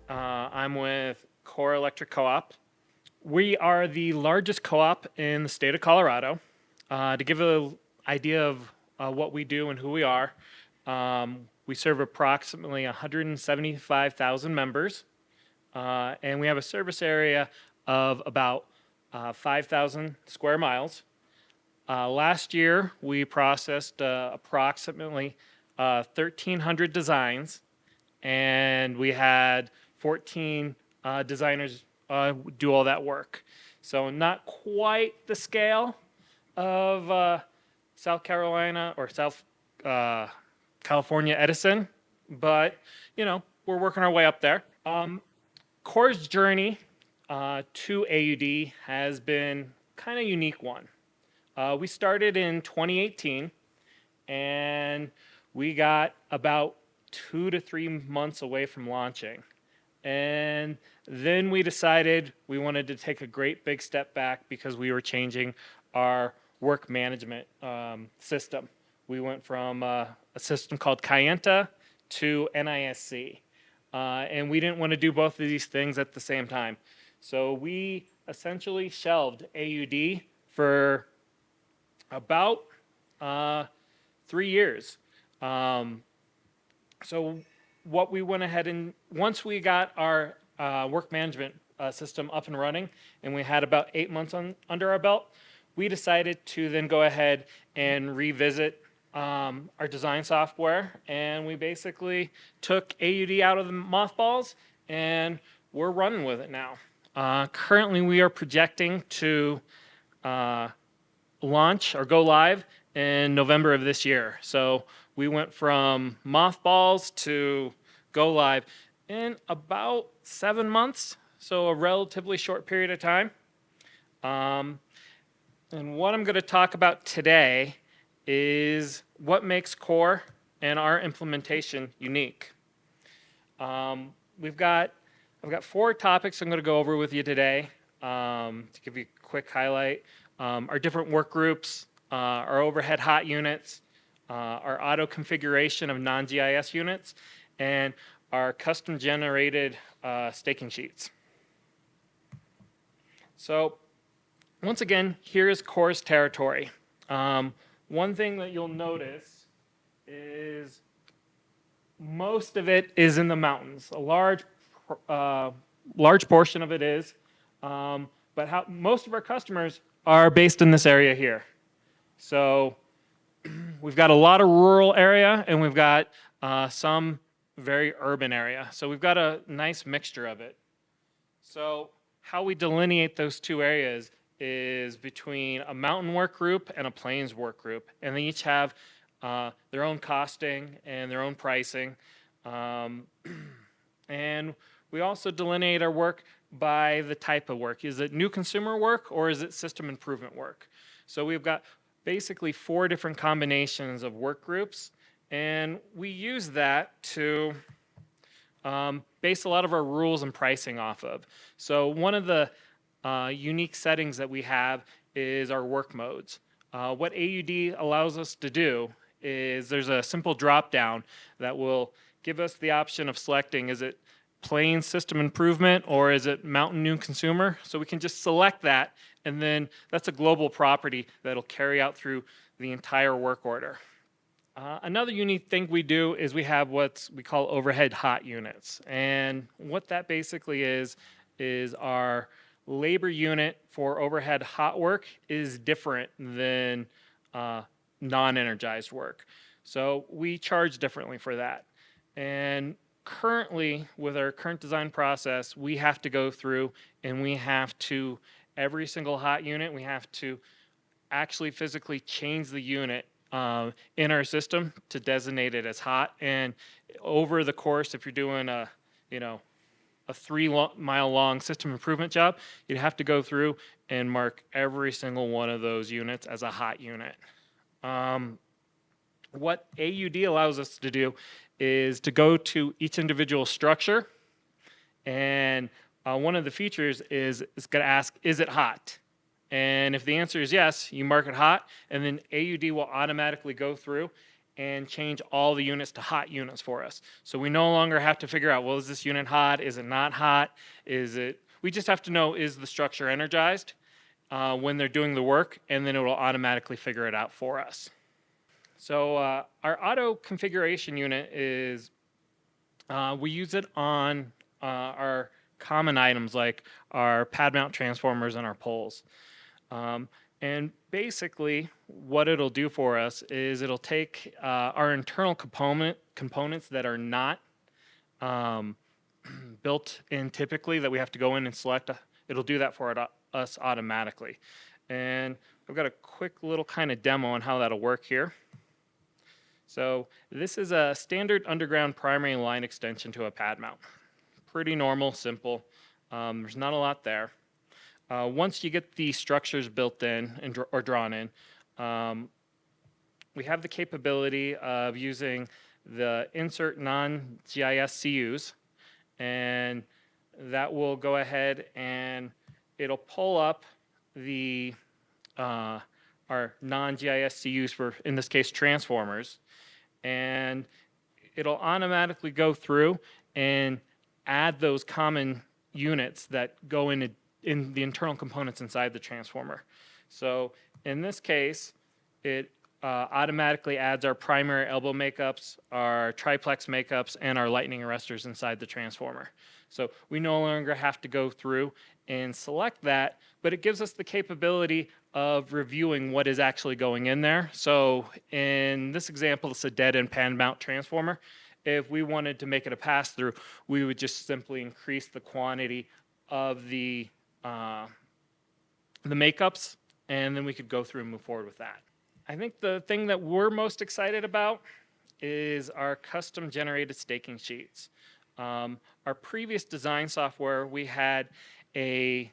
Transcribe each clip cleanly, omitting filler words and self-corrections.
I'm with Core Electric Co-op. We are the largest co-op in the state of Colorado. To give an idea of what we do and who we are, we serve approximately 175,000 members, and we have a service area of about 5,000 square miles. Last year, we processed approximately 1,300 designs, and we had 14 designers do all that work. So not quite the scale of South Carolina or South California Edison, but we're working our way up there. Core's journey to AUD has been kind of a unique one. We started in 2018, and we got about 2 to 3 months away from launching. And then we decided we wanted to take a great big step back because we were changing our work management system. We went from a system called Kayenta to NISC. And we didn't want to do both of these things at the same time. So we essentially shelved AUD for about 3 years. So what we went ahead and once we got our work management system up and running, and we had about 8 months under our belt, we decided to then go ahead and revisit our design software, and we basically took AUD out of the mothballs, and we're running with it now. Currently, we are projecting to launch or go live in November of this year. So we went from mothballs to go live in about 7 months, so a relatively short period of time. And what I'm going to talk about today is what makes Core and our implementation unique. I've got 4 topics I'm going to go over with you today to give you a quick highlight. Our different work groups, our overhead hot units, our auto configuration of non-GIS units, and our custom generated staking sheets. So once again, here's Core's territory. One thing that you'll notice is most of it is in the mountains. A large portion of it is, but most of our customers are based in this area here. So we've got a lot of rural area, and we've got some very urban area. So we've got a nice mixture of it. So how we delineate those two areas is between a mountain work group and a plains work group, and they each have their own costing and their own pricing. And we also delineate our work by the type of work. Is it new consumer work or is it system improvement work? So we've got basically 4 different combinations of work groups, and we use that to base a lot of our rules and pricing off of. So one of the unique settings that we have is our work modes. What AUD allows us to do is there's a simple drop down that will give us the option of selecting, is it plain system improvement or is it mountain new consumer? So we can just select that, and then that's a global property that'll carry out through the entire work order. Another unique thing we do is we have what we call overhead hot units. And what that basically is our labor unit for overhead hot work is different than non-energized work. So we charge differently for that. And currently, with our current design process, we have to go through and we have to, every single hot unit, we have to actually physically change the unit in our system to designate it as hot. And over the course, if you're doing a 3-mile long system improvement job, you'd have to go through and mark every single one of those units as a hot unit. What AUD allows us to do is to go to each individual structure, and one of the features is it's going to ask, is it hot? And if the answer is yes, you mark it hot, and then AUD will automatically go through and change all the units to hot units for us. So we no longer have to figure out, well, is this unit hot? Is it not hot? We just have to know, is the structure energized when they're doing the work, and then it will automatically figure it out for us. So our auto configuration unit is, we use it on our common items like our pad mount transformers and our poles. And basically what it'll do for us is it'll take our internal components that are not built in typically, that we have to go in and select. It'll do that for us automatically. And I've got a quick little kind of demo on how that'll work here. So this is a standard underground primary line extension to a pad mount. Pretty normal, simple. There's not a lot there. Once you get the structures built in or drawn in, we have the capability of using the insert non-GIS CUs, and that will go ahead and it'll pull up the our non-GIS CUs for, in this case, transformers, and it'll automatically go through and add those common units that go in the internal components inside the transformer. So in this case, it automatically adds our primary elbow makeups, our triplex makeups, and our lightning arresters inside the transformer. So we no longer have to go through and select that, but it gives us the capability of reviewing what is actually going in there. So in this example, it's a dead end pad mount transformer. If we wanted to make it a pass-through, we would just simply increase the quantity of the makeups, and then we could go through and move forward with that. I think the thing that we're most excited about is our custom generated staking sheets. Our previous design software, we had a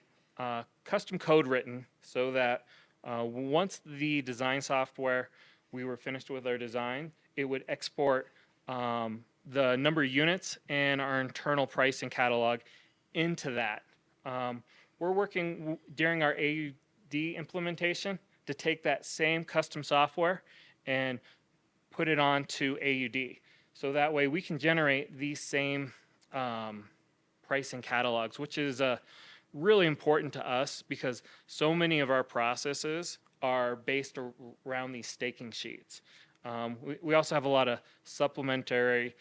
custom code written so that once the design software, we were finished with our design, it would export the number of units and our internal pricing catalog into that. We're working during our AUD implementation to take that same custom software and put it onto AUD. So that way we can generate these same pricing catalogs, which is really important to us because so many of our processes are based around these staking sheets. We also have a lot of supplementary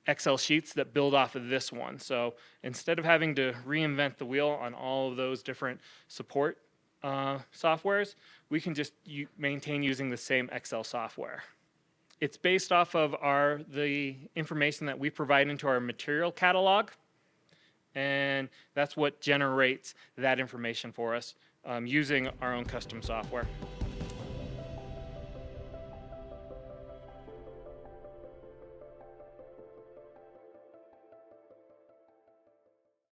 Excel sheets that build off of this one. So instead of having to reinvent the wheel on all of those different support softwares, we can just maintain using the same Excel software. It's based off of the information that we provide into our material catalog, and that's what generates that information for us using our own custom software.